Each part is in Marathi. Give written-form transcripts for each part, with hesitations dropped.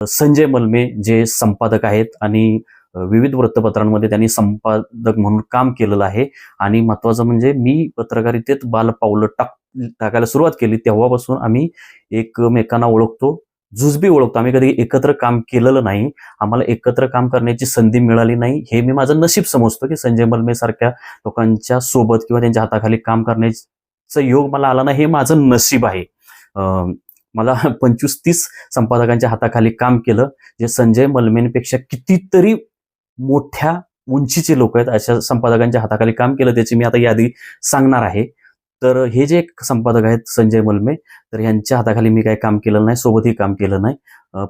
संजय मलमे जे संपादक आहेत आणि विविध वृत्तपत्रांमध्ये त्यांनी संपादक म्हणून काम केलेलं आहे. आणि महत्वाचं म्हणजे मी पत्रकारितेत बालपावलं टाकायला सुरुवात केली तेव्हापासून आम्ही एकमेकांना ओळखतो, जुजबी ओळखतो. आम्ही कधी एकत्र काम केलेलं नाही. आम्हाला एकत्र काम करण्याची संधी मिळाली नाही. हे मी माझं नशीब समजतो की संजय मलमे सारख्या लोकांच्या सोबत किंवा त्यांच्या हाताखाली काम करण्याचा योग मला आला नाही, हे माझं नशीब आहे. मला 25-30 संपादकांच्या हाताखाली काम केलं, जे संजय मलमेंपेक्षा कितीतरी मोठ्या उंचीचे लोक आहेत अशा संपादकांच्या हाताखाली काम केलं, त्याची मी आता यादी सांगणार आहे. तर हे जे संपादक आहेत संजय मलमे, तर यांच्या हाताखाली मी काही काम केलं नाही, सोबतही काम केलं नाही.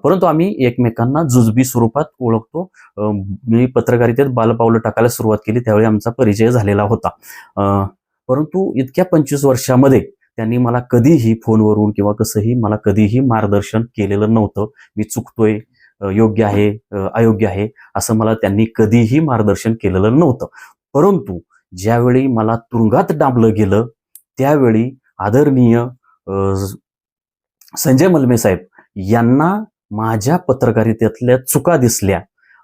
परंतु आम्ही एकमेकांना जुजबी स्वरूपात ओळखतो. मी पत्रकारितेत बालपावलं टाकायला सुरुवात केली त्यावेळी आमचा परिचय झालेला होता. परंतु इतक्या 25 वर्षामध्ये त्यांनी मला कधीही फोनवरून किंवा कसंही मला कधीही मार्गदर्शन केलेलं नव्हतं. मी चुकतोय, योग्य आहे, अयोग्य आहे असं मला त्यांनी कधीही मार्गदर्शन केलेलं नव्हतं. परंतु ज्यावेळी मला तुरुंगात डांबलं गेलं त्यावेळी आदरणीय संजय मलमे साहेब यांना माझ्या पत्रकारितेतल्या चुका दिसल्या.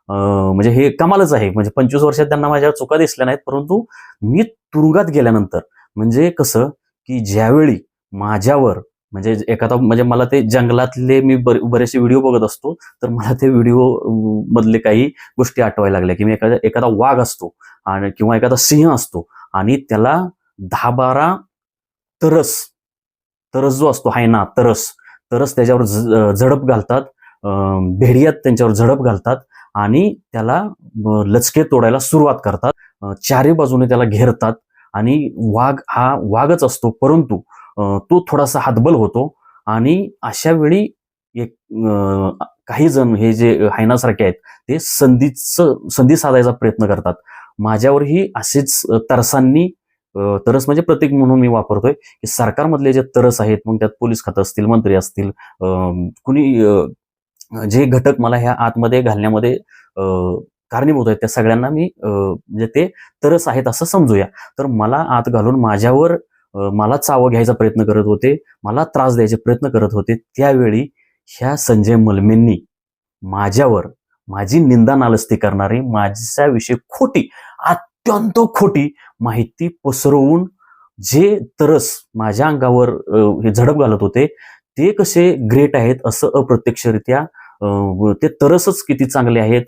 म्हणजे हे कमालच आहे. म्हणजे 25 वर्षात त्यांना माझ्या चुका दिसल्या नाहीत, परंतु मी तुरुंगात गेल्यानंतर म्हणजे कसं की ज्यावेळी माझ्यावर म्हणजे मला ते जंगलातले मी बरेचसे व्हिडिओ बघत असतो, तर मला ते व्हिडिओ मधले काही गोष्टी आठवायला लागल्या की मी एखादा वाघ असतो आणि किंवा एखादा सिंह असतो आणि त्याला 10-12 तरस जो असतो हायना, तरस त्याच्यावर झडप घालतात, भेडियात त्यांच्यावर झडप घालतात आणि त्याला लचके तोडायला सुरुवात करतात. चारी बाजूने त्याला घेरतात आणि वाघ हा वाघच असतो, परंतु तो थोडासा हातबल होतो आणि अशा वेळी एक काही जण हे जे हायनासारखे आहेत ते संधी साधायचा प्रयत्न करतात. माझ्यावरही असेच तरसांनी, तरस म्हणजे प्रतीक म्हणून मी वापरतोय की सरकारमधले जे तरस आहेत, मग त्यात पोलीस खातं असतील, मंत्री असतील, कुणी जे घटक मला ह्या आतमध्ये घालण्यामध्ये कारणीभूत आहेत त्या सगळ्यांना मी म्हणजे ते तरस आहेत असं समजूया. तर मला आत घालून माझ्यावर मला चावं घ्यायचा प्रयत्न करत होते, मला त्रास द्यायचे प्रयत्न करत होते. त्यावेळी ह्या संजय मलमेंनी माझ्यावर माझी निंदा नालस्ती करणारी, माझ्याविषयी खोटी, अत्यंत खोटी माहिती पसरवून जे तरस माझ्या अंगावर हे झडप घालत होते ते कसे ग्रेट आहेत असं अप्रत्यक्षरित्या, ते तरसच किती चांगले आहेत,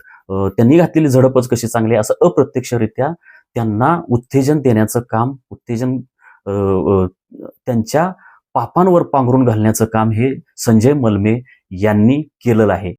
त्यांनी घातलेली झडपच कशी चांगली असं अप्रत्यक्षरित्या त्यांना उत्तेजन देण्याचं काम, त्यांच्या पापांवर पांघरून घालण्याचं काम हे संजय मलमे यांनी केलेलं आहे.